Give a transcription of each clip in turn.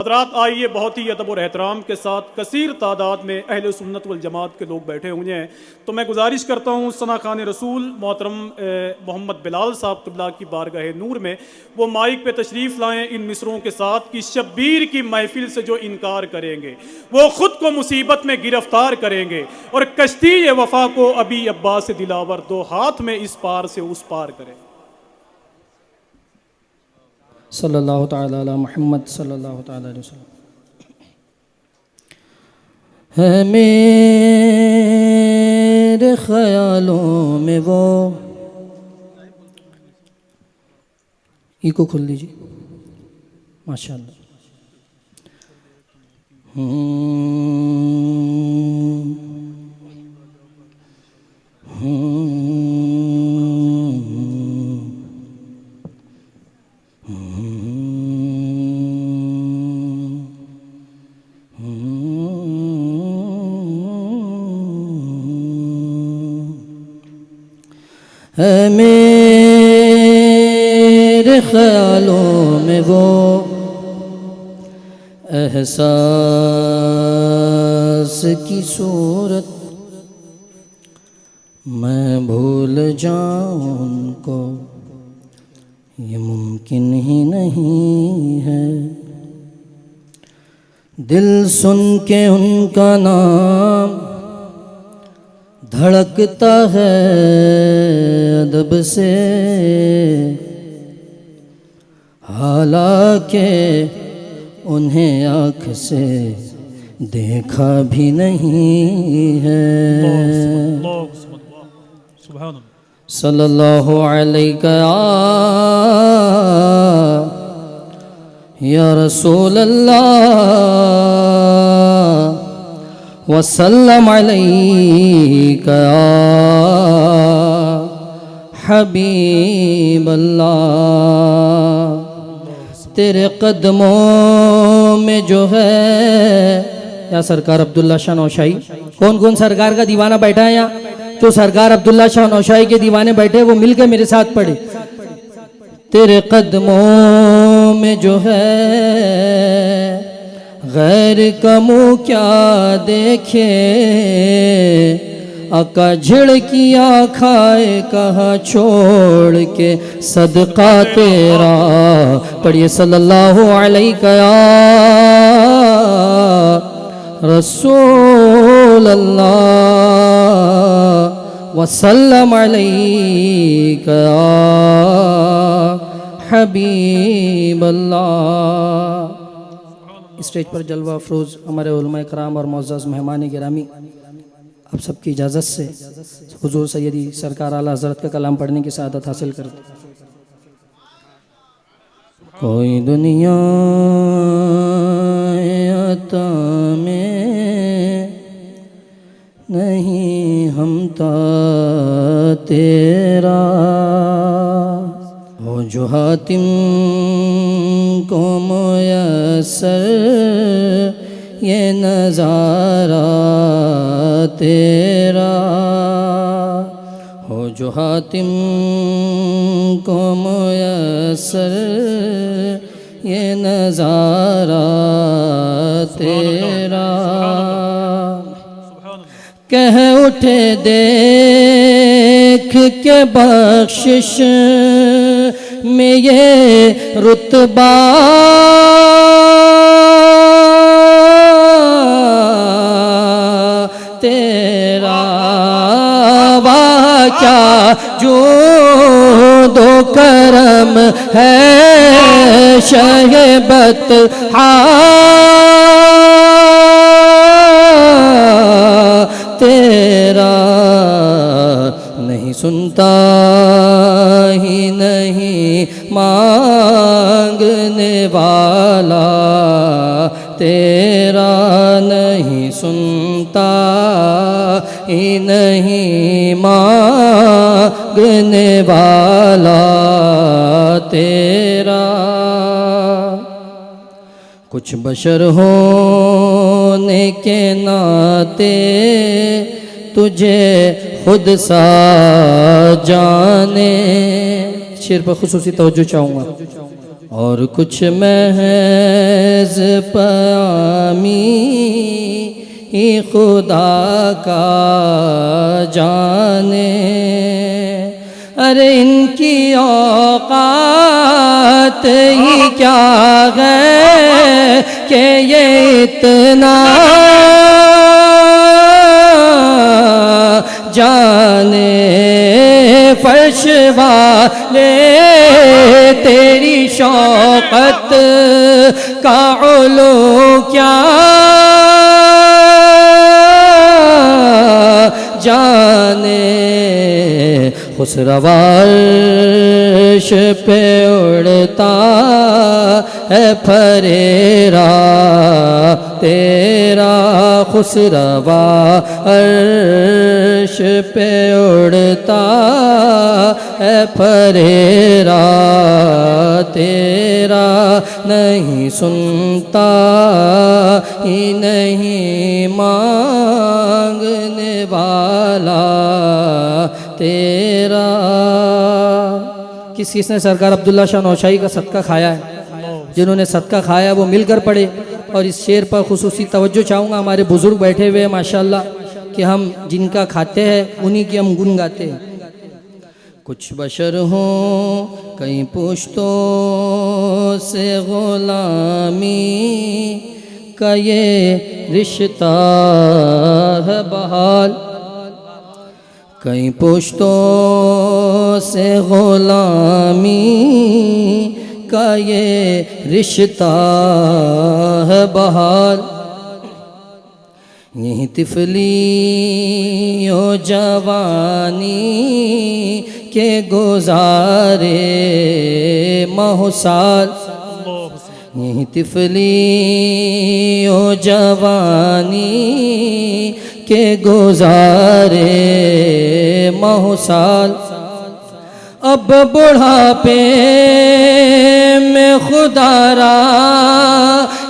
हजरात आइए, बहुत ही अदब और एहतराम के साथ कसीर तादाद में अहले सुन्नत वल जमात के लोग बैठे हुए हैं, तो मैं गुजारिश करता हूँ सना खान रसूल मोहतरम मोहम्मद बिलाल साहब क़िबला की बारगाह नूर में वो माइक पे तशरीफ़ लाएँ इन मिसरों के साथ कि शब्बीर की महफिल से जो इनकार करेंगे वो ख़ुद को मुसीबत में गिरफ्तार करेंगे और कश्ती वफ़ा को अभी अब्बास दिलावर दो हाथ में इस पार से उस पार करें। सल्लल्लाहु तआला अला मुहम्मद सल्लल्लाहु तआला अलैहि वसल्लम। है मेरे ख्यालों में वो, इको खोल लीजिए माशाअल्लाह। है मेरे ख्यालों में वो एहसास की सूरत, मैं भूल जाऊं उनको ये मुमकिन ही नहीं है। दिल सुन के उनका नाम धड़कता है अदब से, हालांकि उन्हें आँख से देखा भी नहीं है। सल्लल्लाहु अलैका या रसूल अल्लाह वसल्लम अलैका हबीब अल्लाह। तेरे कदमों में जो है या सरकार अब्दुल्ला शाह नौशाई, कौन कौन सरकार का दीवाना बैठा है यहाँ? जो सरकार अब्दुल्ला शाह नौशाई के दीवाने बैठे वो मिलकर मेरे साथ पढ़े। तेरे कदमों में जो है गैर का मुँह क्या देखे, आका झिड़कियाँ खाए कहाँ छोड़ के सदका तेरा। पढ़िए सल्लल्लाहु अलैका या रसूल अल्लाह वसल्लम अलैका या हबीब अल्लाह। स्टेज पर जलवा अफरोज़ हमारे उलमा कराम और मुअज़्ज़ज़ मेहमान गिरामी, आप सबकी इजाज़त से हुज़ूर सैयदी सरकार आला हज़रत का कलाम पढ़ने की सआदत हासिल करते। कोई दुनिया आता में नहीं हमता तेरा, हो जो हातिम को मुयस्सर ये नज़ारा तेरा, हो जो हातिम को मुयस्सर ये नज़ारा तेरा। कह उठे देख के बख्शिश में ये रुतबा, तेरा क्या जो दो करम है शहबत तेरा। नहीं सुनता ही नहीं मांगने वाला तेरा, नहीं सुनता ही नहीं मांगने वाला तेरा। कुछ बशर होने के नाते तुझे खुद सा जाने। शेर पर खुसूसी तवज्जो चाहूँगा। और कुछ महज पामी ही खुदा का जाने। अरे इनकी औकात ही क्या है कि ये इतना जाने। फर्श वाले तेरी शौकत का उलू क्या जाने। खुसरवाश पे उड़ता है फरेरा तेरा। खुसरवा अर्श पे उड़ता है फरेरा तेरा। नहीं सुनता ही नहीं मांगने वाला तेरा। किस किसने सरकार अब्दुल्ला शाह नौशाही का सदका खाया है? जिन्होंने सदका खाया वो मिलकर पढ़े। और इस शेर पर खुसूसी तवज्जो चाहूँगा, हमारे बुज़ुर्ग बैठे हुए हैं माशाल्लाह, कि हम जिनका खाते हैं उन्हीं की हम गुन गाते हैं। कुछ बशर हों कई पुश्तों से ग़ुलामी का ये रिश्ता है बहाल। कई पुश्तों से ग़ुलामी का ये रिश्ता है बहाल। यही तिफली ओ जवानी के गुजारे माहौसाल। यही तिफली ओ जवानी के गुजारे माहौसाल। अब बुढ़ापे में खुदारा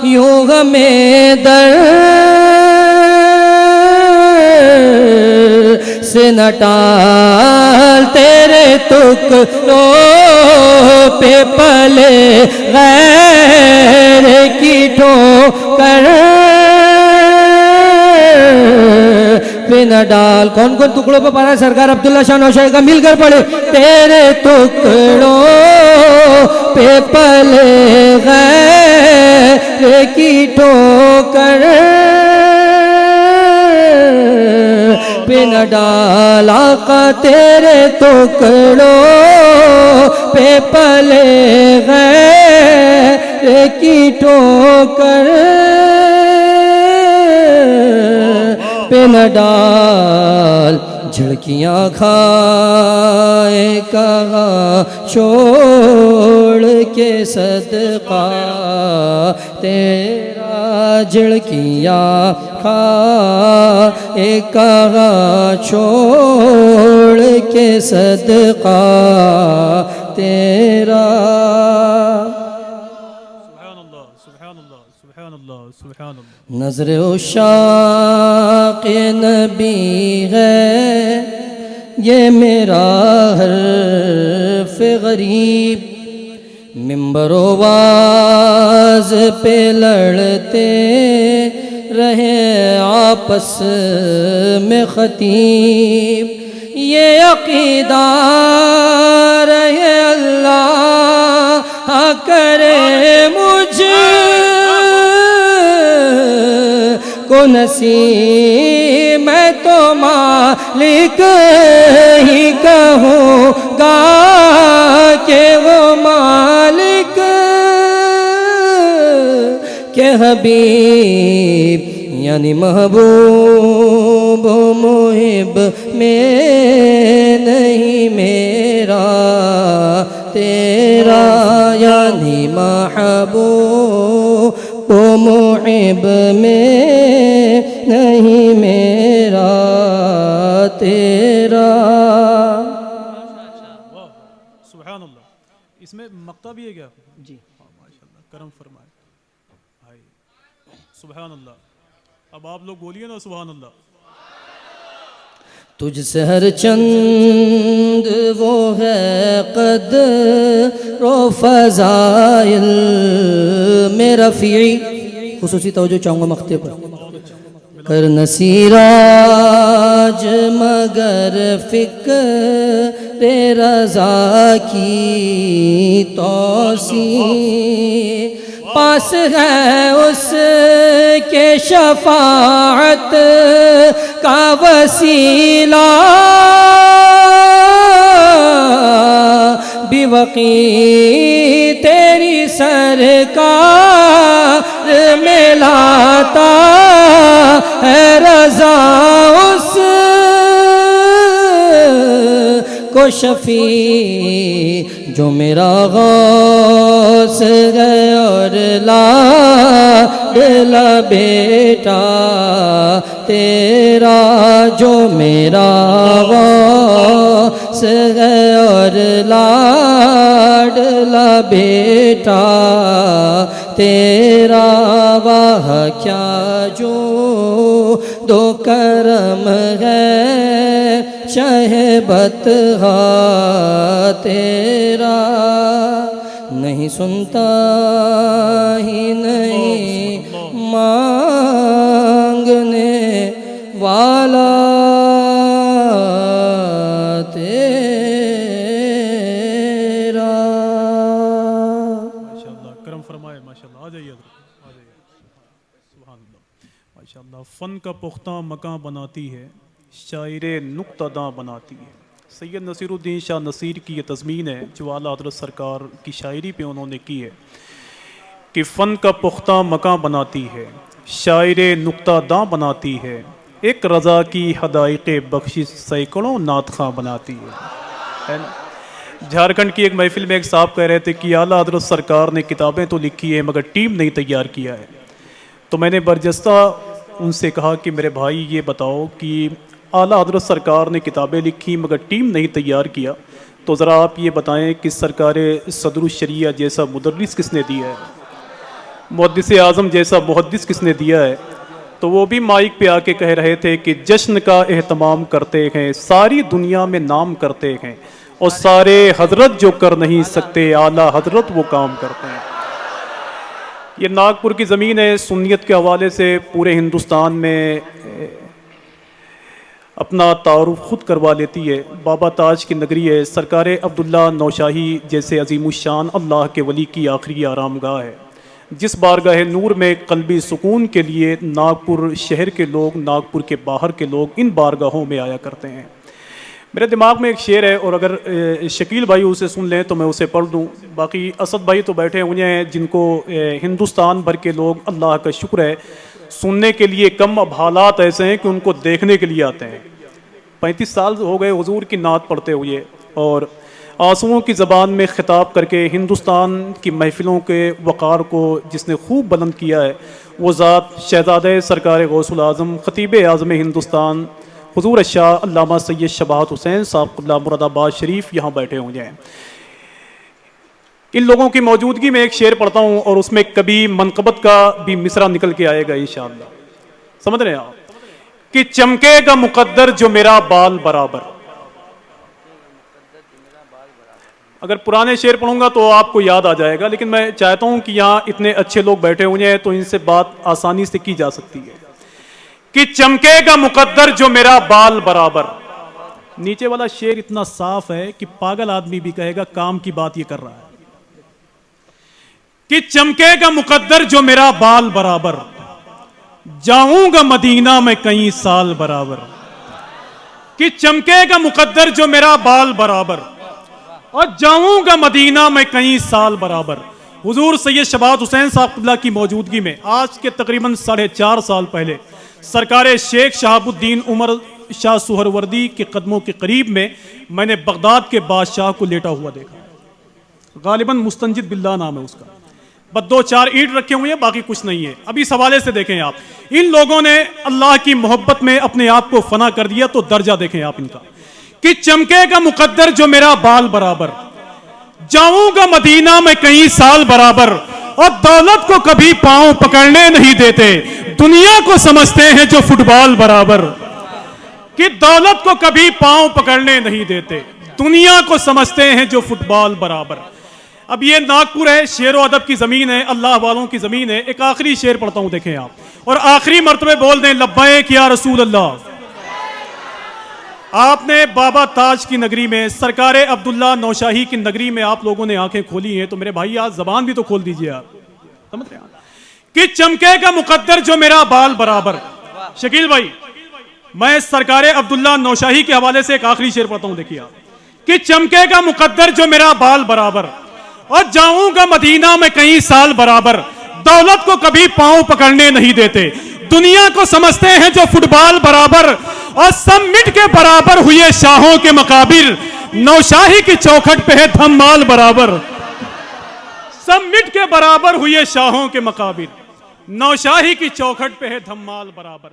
यूं हमें दर से न टाल। तेरे टुकड़ों पे पले गैर की ठोकर पे न डाल। कौन कौन टुकड़ों पे पड़ा है? सरकार अब्दुल्ला शाह नौशाही का मिलकर पढ़े। तेरे टुकड़ों पे पले गैर की ठोकर पे न डाला का। तेरे टुकड़ों पे पले गैर की ठोकर पे न डाल। झड़कियाँ खाए कहाँ छोड़ के सदका तेरा। झड़कियाँ खाए कहाँ छोड़ के सदका तेरा। नज़र उशाक़ नबी है ये मेरा हर्फ गरीब। मिंबरो वाज पे लड़ते रहे आपस में खतीब। ये अक़ीदा रहे अल्लाह करे मुझ को नसीब। मैं तो मालिक ही कहूँगा कि वो मालिक के हबीब यानी महबूब मुहिब में नहीं मेरा तेरा। यानी महबूब वो मुहिब में नहीं मेरा तेरा। सुभान अल्लाह। इसमें मक्ता भी है क्या? जी माशाल्लाह, करम फरमाए भाई। सुभान अल्लाह। अब आप लोग बोलिए ना सुभान अल्लाह। तुझसे हर चंद वो है क़द्र फ़ज़ाइल मेरा फ़ी खुसूसी तवज्जो चाहूँगा मख्ते पर कर नसीराज मगर फ़िक्र रज़ा की तौसी पास है उसके शफाअत का वसीला बिवकी तेरी सरकार में लाता है रज़ा उस को शफी जो मेरा गौस है और लाडला बेटा तेरा जो मेरा गौस है और लाडला बेटा तेरा वाह क्या जो दो करम है शहबत तेरा नहीं सुनता ही नहीं मांगने वाला तेरा। माशाल्लाह करम फरमाए माशाल्लाह। आ जाइए सुभान अल्लाह। माशाल्लाह फ़न का पुख्ता मकान बनाती है शायरे नुक्तादां बनाती है। सैयद नसीरुद्दीन शाह नसीर की ये तज़मीन है जो आला हज़रत सरकार की शायरी पे उन्होंने की है कि फ़न का पुख्ता मकान बनाती है शायरे नुक्तादां बनाती है एक रज़ा की हदाइक़े बख्शिश सैकड़ों नातख़ां बनाती है ना। झारखंड की एक महफिल में एक साहब कह रहे थे कि आला हज़रत सरकार ने किताबें तो लिखी है मगर टीम नहीं तैयार किया है। तो मैंने बरजस्ता उनसे कहा कि मेरे भाई ये बताओ कि आला हज़रत सरकार ने किताबें लिखी मगर टीम नहीं तैयार किया, तो ज़रा आप ये बताएं कि सरकार सदरुश्शरिया जैसा मुदर्रिस किसने दिया है, मुहद्दिस आज़म जैसा मुहद्दिस किसने दिया है। तो वो भी माइक पे आके कह रहे थे कि जश्न का एहतमाम करते हैं सारी दुनिया में नाम करते हैं और सारे हजरत जो कर नहीं सकते आला हजरत वो काम करते हैं। ये नागपुर की ज़मीन है, सुन्नियत के हवाले से पूरे हिंदुस्तान में अपना तारुफ खुद करवा लेती है। बाबा ताज की नगरी है, सरकार अब्दुल्ला नौशाही जैसे अजीमुशान अल्लाह के वली की आखिरी आरामगाह है, जिस बारगाह नूर में कल्बी सुकून के लिए नागपुर शहर के लोग, नागपुर के बाहर के लोग इन बारगाहों में आया करते हैं। मेरे दिमाग में एक शेर है और अगर शकील भाई उसे सुन लें तो मैं उसे पढ़ दूँ। बाकी असद भाई तो बैठे हुए हैं जिनको हिंदुस्तान भर के लोग, अल्लाह का शुक्र है, सुनने के लिए कम, अब हालात ऐसे हैं कि उनको देखने के लिए आते हैं। 35 साल हो गए हुजूर की नात पढ़ते हुए और आंसुओं की ज़बान में ख़िताब करके हिंदुस्तान की महफ़िलों के वक़ार को जिसने खूब बुलंद किया है वो ज़ात शहज़ादे सरकार गौसुल आज़म ख़तीब आज़म हिंदुस्तान हुजूर शाह अल्लामा सैयद शबाहत हुसैन साहब क़िबला मुरादाबाद शरीफ यहाँ बैठे हुए हैं। इन लोगों की मौजूदगी में एक शेर पढ़ता हूँ और उसमें कभी मनक़बत का भी मिसरा निकल के आएगा इंशाअल्लाह। समझ रहे हैं आप कि चमकेगा मुक़द्दर जो मेरा बाल बराबर। अगर पुराने शेर पढ़ूंगा तो आपको याद आ जाएगा, लेकिन मैं चाहता हूं कि यहाँ इतने अच्छे लोग बैठे हुए हैं तो इनसे बात आसानी से की जा सकती है कि चमकेगा मुक़द्दर जो मेरा बाल बराबर। नीचे वाला शेर इतना साफ है कि पागल आदमी भी कहेगा काम की बात ये कर रहा है कि चमकेगा मुक़द्दर जो मेरा बाल बराबर, जाऊंगा मदीना में कई साल बराबर। कि चमकेगा मुक़द्दर जो मेरा बाल बराबर और जाऊंगा मदीना में कई साल बराबर। हुजूर सैयद शबाहत हुसैन साहब क़िबला की मौजूदगी में आज के तकरीबन 4.5 साल पहले सरकार शेख शहाबुद्दीन उमर शाह सुहरवर्दी के कदमों के करीब में मैंने बगदाद के बादशाह को लेटा हुआ देखा। गालिबन मुस्तंजिद बिल्ला नाम है उसका, बस 2-4 ईंट रखे हुए हैं, बाकी कुछ नहीं है। अभी इस हवाले से देखें आप, इन लोगों ने अल्लाह की मोहब्बत में अपने आप को फना कर दिया, तो दर्जा देखें आप इनका कि चमकेगा मुक़द्दर जो मेरा बाल बराबर, जाऊंगा मदीना में कई साल बराबर और दौलत को कभी पांव पकड़ने नहीं देते, दुनिया को समझते हैं जो फुटबॉल बराबर। कि दौलत को कभी पांव पकड़ने नहीं देते, दुनिया को समझते हैं जो फुटबॉल बराबर। अब ये नागपुर है, शेर व अदब की ज़मीन है, अल्लाह वालों की ज़मीन है। एक आखिरी शेर पढ़ता हूं, देखें आप, और आखिरी मर्तबे बोल दें लब्बैक या रसूल अल्लाह। आपने बाबा ताज की नगरी में, सरकार अब्दुल्ला नौशाही की नगरी में आप लोगों ने आंखें खोली हैं, तो मेरे भाई आज जबान भी तो खोल दीजिए आप, समझ रहे हैं कि चमकेगा मुकद्दर जो मेरा बाल बराबर। शकील भाई, मैं सरकार अब्दुल्ला नौशाही के हवाले से एक आखिरी शेर पढ़ता हूं, देखिए आप, कि चमकेगा मुकद्दर जो मेरा बाल बराबर, और जाऊंगा मदीना में कई साल बराबर, दौलत को कभी पांव पकड़ने नहीं देते, दुनिया को समझते हैं जो फुटबॉल बराबर, और सब मिट के बराबर हुए शाहों के मकाबिर, नौशाही की चौखट पे है धम्माल बराबर। सब मिट के बराबर हुए शाहों के मकाबिर, नौशाही की चौखट पे है धम्माल बराबर।